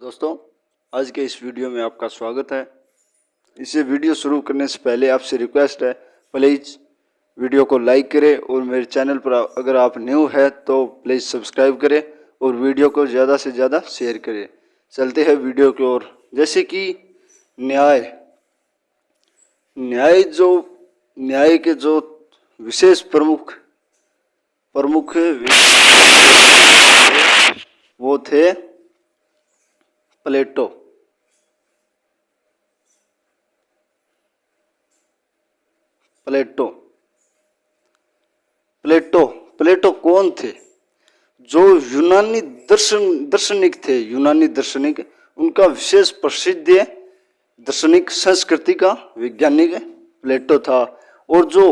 दोस्तों, आज के इस वीडियो में आपका स्वागत है। इसे वीडियो शुरू करने से पहले आपसे रिक्वेस्ट है, प्लीज़ वीडियो को लाइक करें और मेरे चैनल पर अगर आप न्यू है तो प्लीज़ सब्सक्राइब करें और वीडियो को ज़्यादा से ज़्यादा शेयर करें। चलते हैं वीडियो की ओर। जैसे कि न्याय के जो विशेष प्रमुख वो थे प्लेटो। प्लेटो कौन थे? जो यूनानी दार्शनिक थे। यूनानी दार्शनिक, उनका विशेष प्रसिद्ध दार्शनिक संस्कृति का वैज्ञानिक प्लेटो था। और जो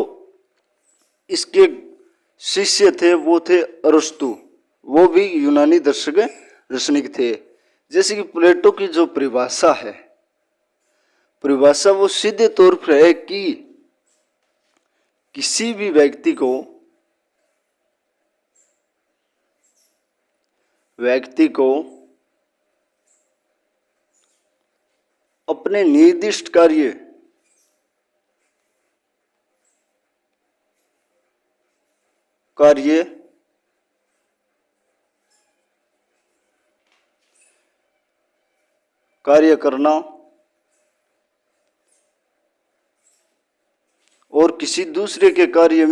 इसके शिष्य थे वो थे अरस्तु, वो भी यूनानी दार्शनिक थे। जैसे कि प्लेटो की जो परिभाषा वो सीधे तौर पर है कि किसी भी व्यक्ति को अपने निर्दिष्ट कार्य करना और किसी दूसरे के कार्य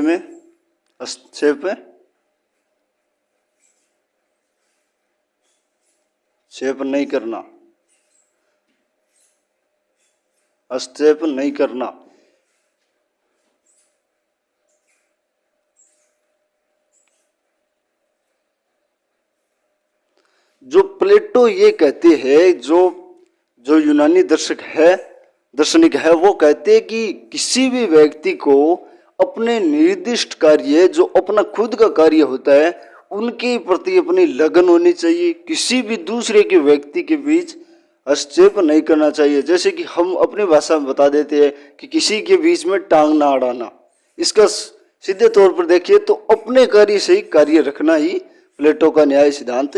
में हस्तक्षेप नहीं करना। जो प्लेटो ये कहते हैं, जो यूनानी दार्शनिक है वो कहते हैं कि किसी भी व्यक्ति को अपने निर्दिष्ट कार्य, जो अपना खुद का कार्य होता है, उनके प्रति अपनी लगन होनी चाहिए। किसी भी दूसरे के व्यक्ति के बीच हस्तक्षेप नहीं करना चाहिए। जैसे कि हम अपनी भाषा में बता देते हैं कि किसी के बीच में टांग ना अड़ाना। इसका सीधे तौर पर देखिए तो अपने कार्य से ही कार्य रखना ही प्लेटो का न्याय सिद्धांत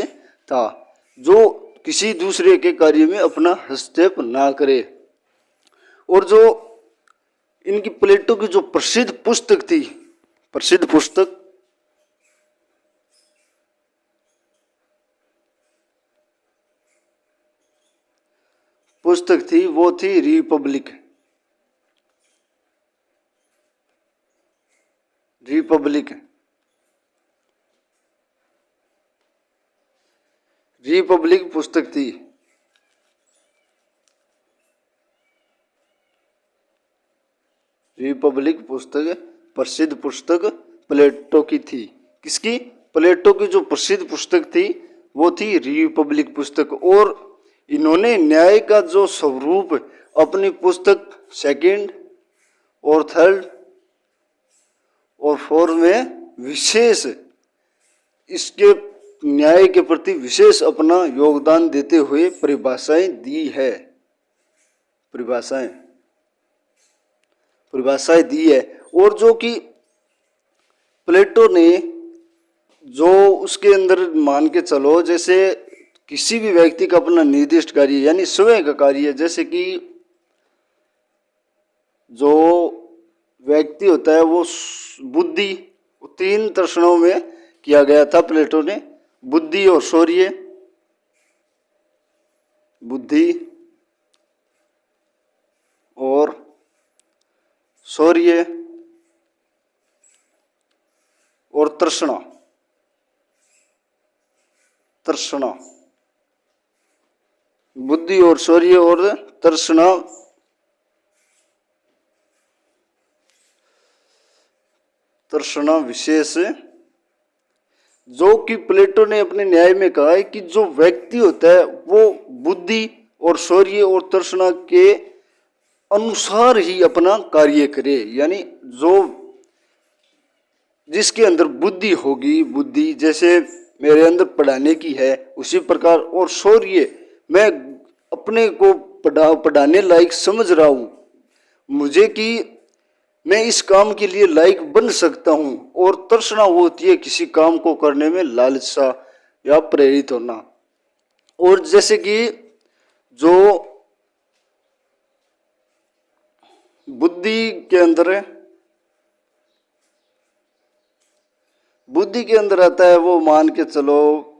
था, जो किसी दूसरे के कार्य में अपना हस्तक्षेप ना करे। और जो इनकी प्लेटो की जो प्रसिद्ध पुस्तक थी वो थी रिपब्लिक। पुस्तक थी। रिपब्लिक पुस्तक प्रसिद्ध पुस्तक प्लेटो की थी। किसकी? प्लेटो की जो प्रसिद्ध पुस्तक थी वो थी रिपब्लिक पुस्तक। और इन्होंने न्याय का जो स्वरूप अपनी पुस्तक सेकंड और थर्ड और फोर्थ में विशेष, इसके न्याय के प्रति विशेष अपना योगदान देते हुए परिभाषाएं दी है। और जो कि प्लेटो ने जो उसके अंदर मान के चलो, जैसे किसी भी व्यक्ति का अपना निर्दिष्ट कार्य यानी स्वयं का कार्य, जैसे कि जो व्यक्ति होता है वो बुद्धि, 3 दर्शनों में किया गया था प्लेटो ने, बुद्धि और शौर्य, और तृष्णा। बुद्धि और शौर्य और तृष्णा विशेष, जो कि प्लेटो ने अपने न्याय में कहा है कि जो व्यक्ति होता है वो बुद्धि और शौर्य और तृष्णा के अनुसार ही अपना कार्य करे। यानी जो जिसके अंदर बुद्धि होगी, बुद्धि जैसे मेरे अंदर पढ़ाने की है उसी प्रकार, और शौर्य मैं अपने को पढ़ाने लायक समझ रहा हूँ, मुझे कि मैं इस काम के लिए लायक बन सकता हूं। और तृष्णा वो होती है किसी काम को करने में लालसा या प्रेरित होना। और जैसे कि जो बुद्धि के अंदर है, बुद्धि के अंदर आता है, वो मान के चलो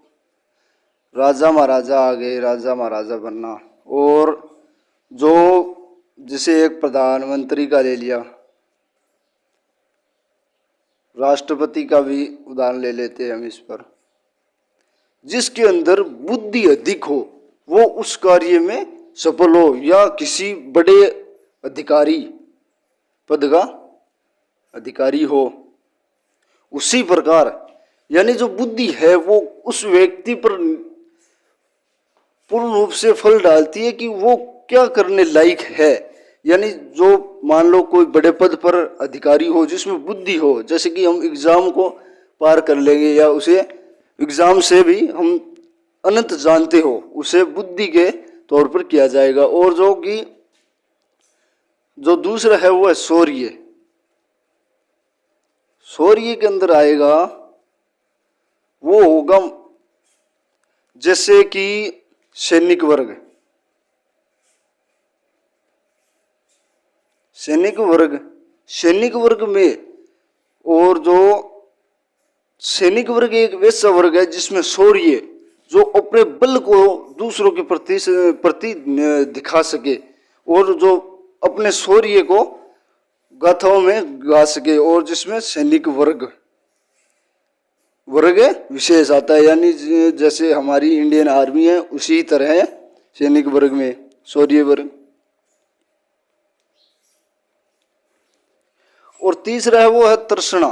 राजा महाराजा आ गए, राजा महाराजा बनना। और जो जैसे एक प्रधानमंत्री का ले लिया, राष्ट्रपति का भी उदाहरण ले लेते हैं हम इस पर, जिसके अंदर बुद्धि अधिक हो वो उस कार्य में सफल हो, या किसी बड़े अधिकारी पद का अधिकारी हो। उसी प्रकार यानी जो बुद्धि है वो उस व्यक्ति पर पूर्ण रूप से फल डालती है कि वो क्या करने लायक है। यानी जो मान लो कोई बड़े पद पर अधिकारी हो जिसमें बुद्धि हो, जैसे कि हम एग्जाम को पार कर लेंगे या उसे एग्जाम से भी हम अनंत जानते हो, उसे बुद्धि के तौर पर किया जाएगा। और जो कि जो दूसरा है वो है शौर्य। शौर्य के अंदर आएगा वो होगा जैसे कि सैनिक वर्ग, सैनिक वर्ग में, और जो सैनिक वर्ग एक वैसा वर्ग है जिसमें शौर्य, जो अपने बल को दूसरों के प्रति दिखा सके और जो अपने शौर्य को गाथाओं में गा सके, और जिसमें सैनिक वर्ग विशेष आता है। यानी जैसे हमारी इंडियन आर्मी है उसी तरह है सैनिक वर्ग में शौर्य वर्ग। और तीसरा है वो है तृष्णा,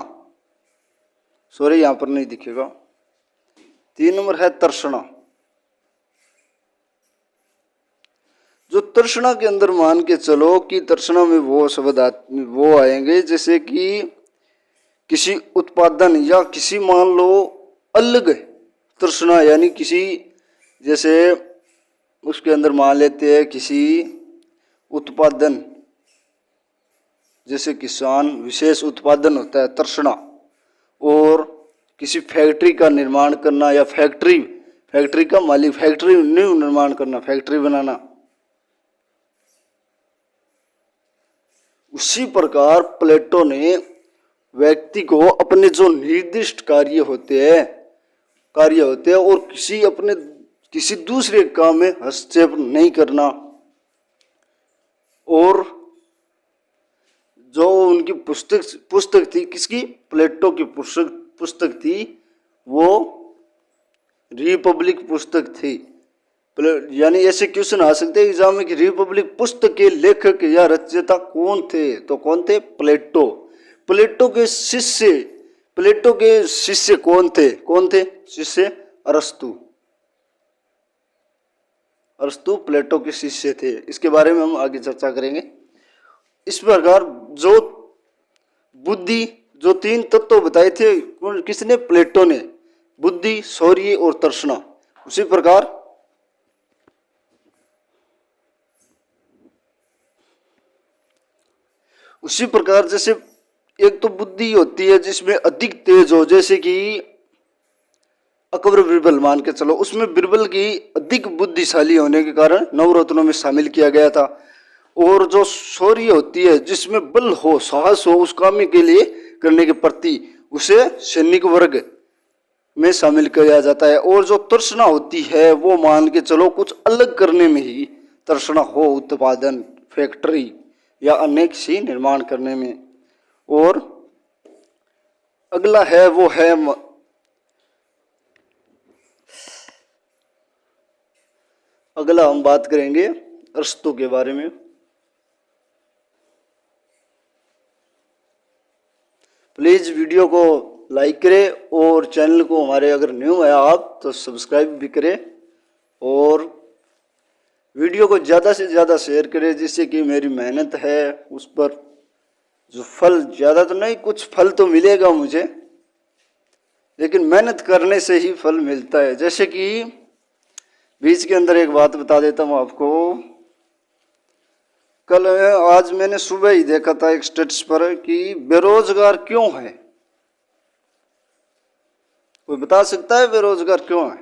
सॉरी यहां पर नहीं दिखेगा, 3 नंबर है तृष्णा। जो तृष्णा के अंदर मान के चलो कि तृष्णा में वो शब्द वो आएंगे जैसे कि किसी उत्पादन या किसी मान लो अलग तृष्णा, यानी किसी जैसे उसके अंदर मान लेते हैं किसी उत्पादन, जैसे किसान विशेष उत्पादन होता है तृष्णा, और किसी फैक्ट्री का निर्माण करना या फैक्ट्री का मालिक, फैक्ट्री न्यू निर्माण करना, फैक्ट्री बनाना। उसी प्रकार प्लेटो ने व्यक्ति को अपने जो निर्दिष्ट कार्य होते हैं और किसी दूसरे काम में हस्तक्षेप नहीं करना, और जो उनकी पुस्तक थी, किसकी, प्लेटो की पुस्तक थी, वो रिपब्लिक पुस्तक थी। यानी ऐसे क्वेश्चन आ सकते हैं एग्जाम में कि रिपब्लिक पुस्तक के लेखक या रचयिता कौन थे, तो कौन थे, प्लेटो। प्लेटो के शिष्य कौन थे शिष्य, अरस्तु प्लेटो के शिष्य थे। इसके बारे में हम आगे चर्चा करेंगे। इस प्रकार जो बुद्धि, जो 3 तत्व बताए थे किसने, प्लेटो ने, बुद्धि, शौर्य और तृष्णा। उसी प्रकार जैसे एक तो बुद्धि होती है जिसमें अधिक तेज हो, जैसे कि अकबर बिरबल मान के चलो, उसमें बिरबल की अधिक बुद्धिशाली होने के कारण नवरत्नों में शामिल किया गया था। और जो शौर्य होती है जिसमें बल हो, साहस हो उस काम के लिए करने के प्रति, उसे सैनिक वर्ग में शामिल किया जाता है। और जो तृष्णा होती है वो मान के चलो कुछ अलग करने में ही तृष्णा हो, उत्पादन, फैक्ट्री या अनेक सी निर्माण करने में। और अगला है वो है अगला हम बात करेंगे अरस्तु के बारे में। प्लीज वीडियो को लाइक करें और चैनल को हमारे अगर न्यू है आप तो सब्सक्राइब भी करें, और वीडियो को ज़्यादा से ज़्यादा शेयर करें, जिससे कि मेरी मेहनत है उस पर जो फल, ज़्यादा तो नहीं, कुछ फल तो मिलेगा मुझे, लेकिन मेहनत करने से ही फल मिलता है। जैसे कि बीच के अंदर एक बात बता देता हूँ आपको, कल आज मैंने सुबह ही देखा था एक स्टेटस पर कि बेरोजगार क्यों है। कोई बता सकता है बेरोजगार क्यों है?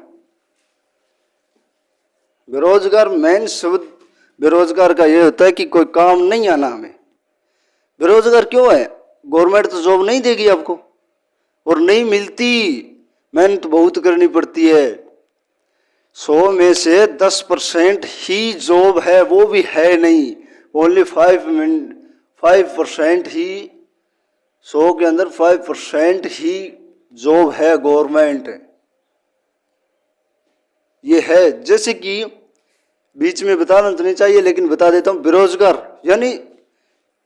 बेरोजगार मेन शब्द बेरोजगार का ये होता है कि कोई काम नहीं आना हमें। बेरोजगार क्यों है? गवर्नमेंट तो जॉब नहीं देगी आपको, और नहीं मिलती, मेहनत बहुत करनी पड़ती है। 100 में से 10% ही जॉब है, वो भी है नहीं। ओनली 5% ही, 100 के अंदर 5% ही जॉब है गवर्नमेंट। ये है, जैसे कि बीच में बताना तो नहीं चाहिए लेकिन बता देता हूं, बेरोजगार यानी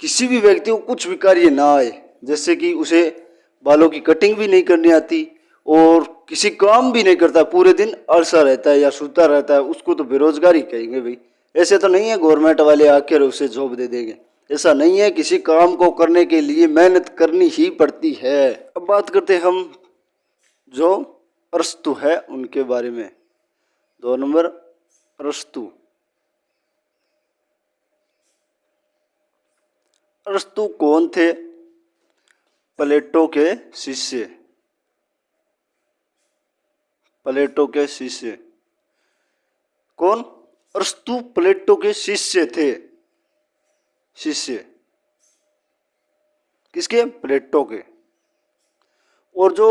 किसी भी व्यक्ति को कुछ भी कार्य ना आए, जैसे कि उसे बालों की कटिंग भी नहीं करनी आती और किसी काम भी नहीं करता, पूरे दिन आलसा रहता है या सूता रहता है, उसको तो बेरोजगार ही कहेंगे भाई। ऐसे तो नहीं है गवर्नमेंट वाले आकर उसे जॉब दे देंगे, ऐसा नहीं है। किसी काम को करने के लिए मेहनत करनी ही पड़ती है। अब बात करते हैं हम जो अरस्तु है उनके बारे में। 2 नंबर अरस्तु। अरस्तु कौन थे? प्लेटो के शिष्य। प्लेटो के शिष्य कौन? अरस्तु प्लेटो के शिष्य थे। शिष्य किसके? प्लेटो के। और जो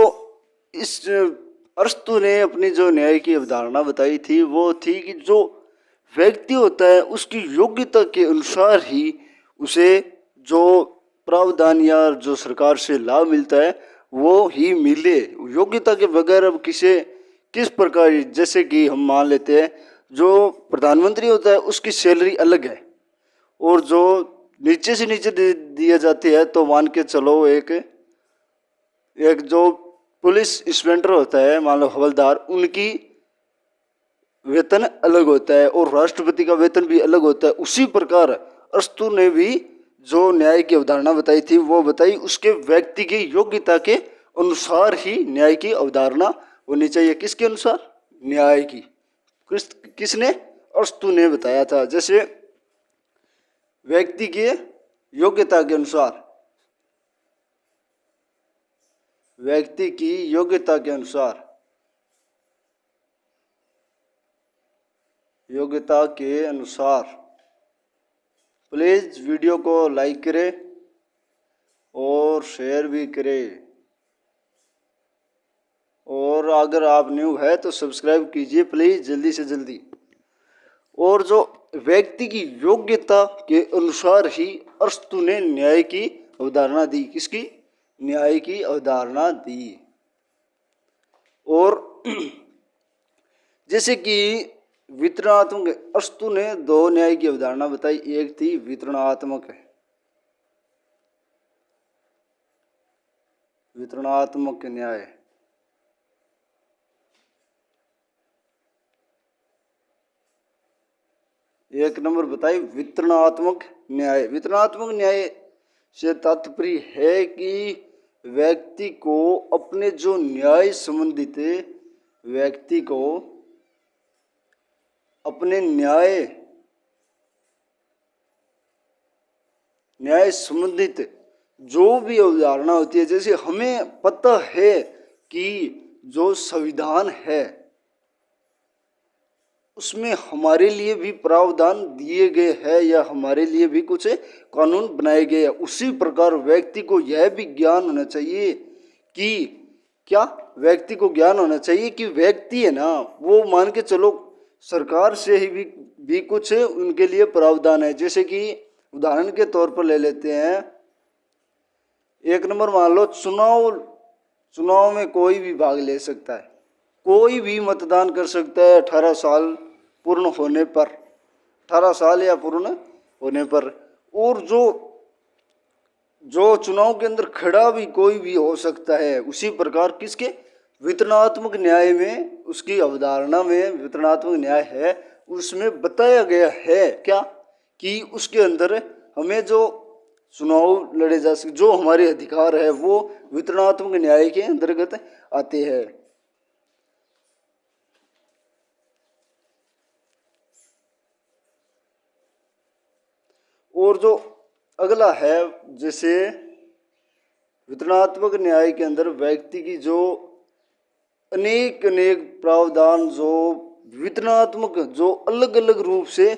इस अरस्तु ने अपनी जो न्याय की अवधारणा बताई थी वो थी कि जो व्यक्ति होता है उसकी योग्यता के अनुसार ही उसे जो प्रावधान या जो सरकार से लाभ मिलता है वो ही मिले। योग्यता के बगैर अब किस प्रकार, जैसे कि हम मान लेते हैं जो प्रधानमंत्री होता है उसकी सैलरी अलग है और जो नीचे से नीचे दिया जाती है, तो मान के चलो एक जो पुलिस इंस्पेक्टर होता है, मान लो हवलदार, उनकी वेतन अलग होता है और राष्ट्रपति का वेतन भी अलग होता है। उसी प्रकार अरस्तु ने भी जो न्याय की अवधारणा बताई थी वो बताई उसके व्यक्ति की योग्यता के अनुसार ही न्याय की अवधारणा होनी चाहिए। किसके अनुसार? न्याय की। किसने? अरस्तु ने बताया था। जैसे व्यक्ति के योग्यता के अनुसार, व्यक्ति की योग्यता के अनुसार, योग्यता के अनुसार। प्लीज वीडियो को लाइक करें और शेयर भी करें, और अगर आप न्यू है तो सब्सक्राइब कीजिए प्लीज जल्दी से जल्दी। और जो व्यक्ति की योग्यता के अनुसार ही अरस्तु ने न्याय की अवधारणा दी। किसकी? न्याय की अवधारणा दी। और जैसे कि वितरणात्मक, अरस्तु ने 2 न्याय की अवधारणा बताई। एक थी वितरणात्मक, वितरणात्मक न्याय। एक नंबर बताई वितरणात्मक न्याय। वितरणात्मक न्याय से तात्पर्य है कि व्यक्ति को अपने जो न्याय संबंधित, व्यक्ति को अपने न्याय संबंधित जो भी अवधारणा होती है, जैसे हमें पता है कि जो संविधान है उसमें हमारे लिए भी प्रावधान दिए गए हैं या हमारे लिए भी कुछ कानून बनाए गए हैं, उसी प्रकार व्यक्ति को यह भी ज्ञान होना चाहिए कि क्या? व्यक्ति को ज्ञान होना चाहिए कि व्यक्ति है ना, वो मान के चलो सरकार से ही भी कुछ उनके लिए प्रावधान है। जैसे कि उदाहरण के तौर पर ले लेते हैं, एक नंबर मान लो चुनाव में कोई भी भाग ले सकता है, कोई भी मतदान कर सकता है 18 साल पूर्ण होने पर, 18 साल या पूर्ण होने पर। और जो चुनाव के अंदर खड़ा भी कोई भी हो सकता है। उसी प्रकार किसके? वितरणात्मक न्याय में, उसकी अवधारणा में वितरणात्मक न्याय है, उसमें बताया गया है क्या कि उसके अंदर हमें जो चुनाव लड़े जा सके, जो हमारे अधिकार है वो वितरणात्मक न्याय के अंतर्गत आते हैं। और जो अगला है, जैसे वितरणात्मक न्याय के अंदर व्यक्ति की जो अनेक अनेक प्रावधान जो वितरणात्मक जो अलग अलग रूप से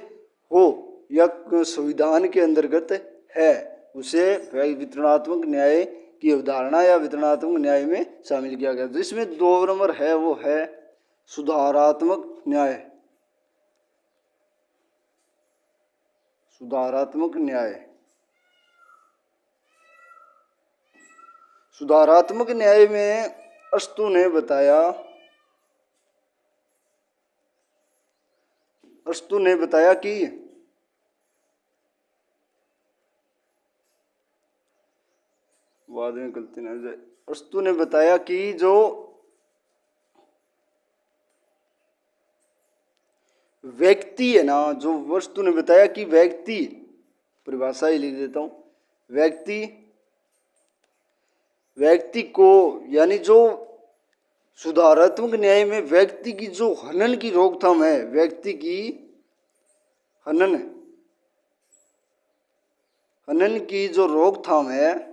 हो या संविधान के अंतर्गत है, उसे वितरणात्मक न्याय की अवधारणा या वितरणात्मक न्याय में शामिल किया गया। जिसमें 2 नंबर है वो है सुधारात्मक न्याय। सुधारात्मक न्याय। सुधारात्मक न्याय में अरस्तू ने बताया कि बाद में गलती ना हो जाए। अरस्तू ने बताया कि जो व्यक्ति है ना, जो वस्तु ने बताया कि व्यक्ति, परिभाषा ही लिख देता हूं, व्यक्ति को, यानी जो सुधारात्मक न्याय में व्यक्ति की जो हनन की रोकथाम है, व्यक्ति की हनन की जो रोकथाम है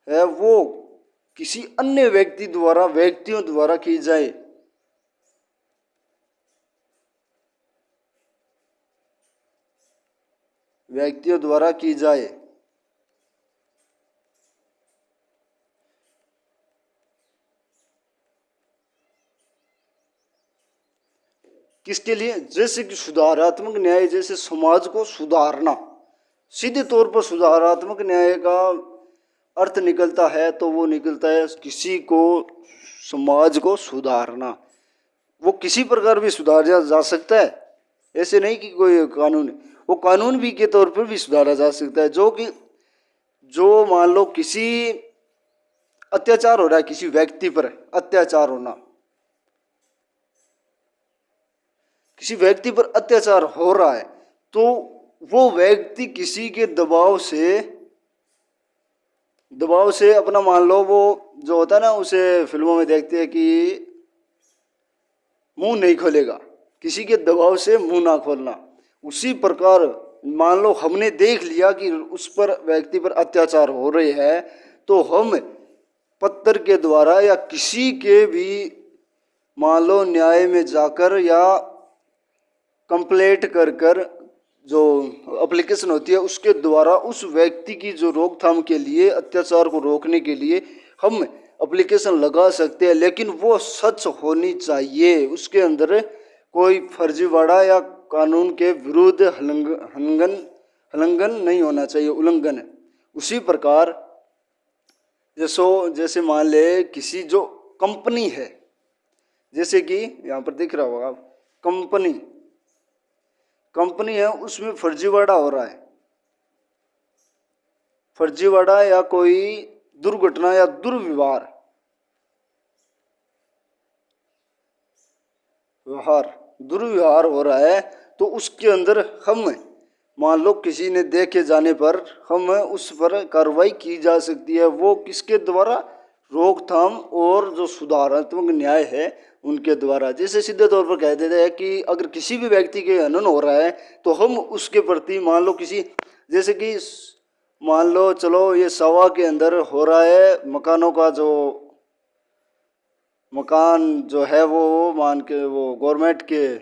वो किसी अन्य व्यक्तियों द्वारा की जाए। किसके लिए? जैसे कि सुधारात्मक न्याय, जैसे समाज को सुधारना, सीधे तौर पर सुधारात्मक न्याय का अर्थ निकलता है तो वो निकलता है किसी को, समाज को सुधारना। वो किसी प्रकार भी सुधारा जा सकता है, ऐसे नहीं कि कोई कानून, वो कानून भी के तौर पर भी सुधारा जा सकता है। जो मान लो किसी अत्याचार हो रहा है, किसी व्यक्ति पर अत्याचार होना, किसी व्यक्ति पर अत्याचार हो रहा है, तो वो व्यक्ति किसी के दबाव से अपना, मान लो वो जो होता है ना, उसे फिल्मों में देखते हैं कि मुंह नहीं खोलेगा, किसी के दबाव से मुंह ना खोलना। उसी प्रकार मान लो हमने देख लिया कि उस पर व्यक्ति पर अत्याचार हो रहे हैं, तो हम पत्र के द्वारा या किसी के भी मान लो न्याय में जाकर या कंप्लेंट कर जो एप्लीकेशन होती है उसके द्वारा उस व्यक्ति की जो रोकथाम के लिए, अत्याचार को रोकने के लिए हम एप्लीकेशन लगा सकते हैं। लेकिन वो सच होनी चाहिए, उसके अंदर कोई फर्जीवाड़ा या कानून के विरुद्ध उल्लंघन नहीं होना चाहिए, उल्लंघन। उसी प्रकार जैसे मान ले किसी जो कंपनी है, जैसे कि यहाँ पर दिख रहा होगा कंपनी है, उसमें फर्जीवाड़ा हो रहा है, फर्जीवाड़ा या कोई दुर्घटना या दुर्व्यवहार हो रहा है, तो उसके अंदर हम मान लो किसी ने देखे जाने पर हम उस पर कार्रवाई की जा सकती है। वो किसके द्वारा? रोकथाम और जो सुधारात्मक न्याय है उनके द्वारा। जैसे सीधे तौर पर कह देते हैं कि अगर किसी भी व्यक्ति के हनन हो रहा है तो हम उसके प्रति मान लो किसी, जैसे कि मान लो चलो ये सवा के अंदर हो रहा है, मकान जो है वो मान के वो गवर्नमेंट के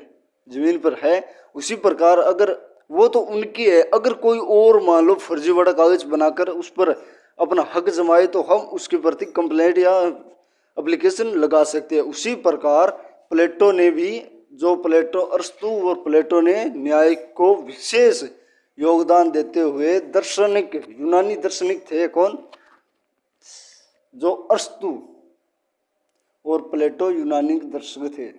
जमीन पर है, उसी प्रकार अगर वो तो उनकी है, अगर कोई और मान लो फर्जीवाड़ा कागज बनाकर उस पर अपना हक जमाए तो हम उसके प्रति कंप्लेंट या एप्लीकेशन लगा सकते हैं। उसी प्रकार अरस्तु और प्लेटो ने न्याय को विशेष योगदान देते हुए यूनानी दार्शनिक थे। कौन? जो अरस्तु और प्लेटो यूनानी दार्शनिक थे।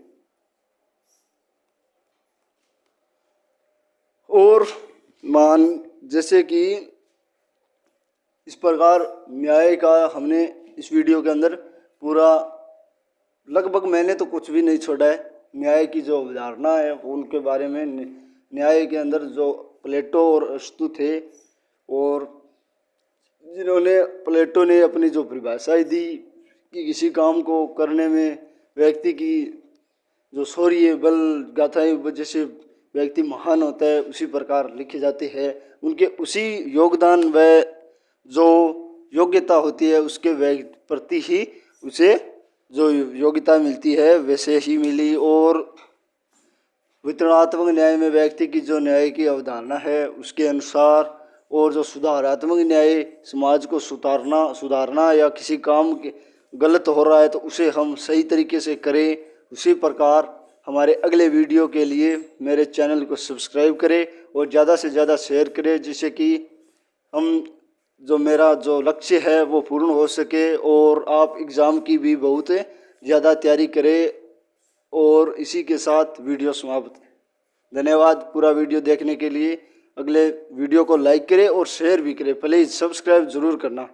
और जैसे कि इस प्रकार न्याय का हमने इस वीडियो के अंदर पूरा लगभग, मैंने तो कुछ भी नहीं छोड़ा है, न्याय की जो अवधारणा है उनके बारे में, न्याय के अंदर जो प्लेटो और अरस्तु थे और प्लेटो ने अपनी जो परिभाषाएं दी कि किसी काम को करने में व्यक्ति की जो शौर्य बल गाथाएं जैसे व्यक्ति महान होता है उसी प्रकार लिखे जाते हैं, उनके उसी योगदान व जो योग्यता होती है उसके प्रति ही उसे जो योग्यता मिलती है वैसे ही मिली। और वितरणात्मक न्याय में व्यक्ति की जो न्याय की अवधारणा है उसके अनुसार, और जो सुधारात्मक न्याय समाज को सुधारना या किसी काम के गलत हो रहा है तो उसे हम सही तरीके से करें। उसी प्रकार हमारे अगले वीडियो के लिए मेरे चैनल को सब्सक्राइब करें और ज़्यादा से ज़्यादा शेयर करें, जिससे कि हम जो मेरा जो लक्ष्य है वो पूर्ण हो सके और आप एग्ज़ाम की भी बहुत ज़्यादा तैयारी करें। और इसी के साथ वीडियो समाप्त। धन्यवाद पूरा वीडियो देखने के लिए। अगले वीडियो को लाइक करें और शेयर भी करें, प्लीज़ सब्सक्राइब ज़रूर करना।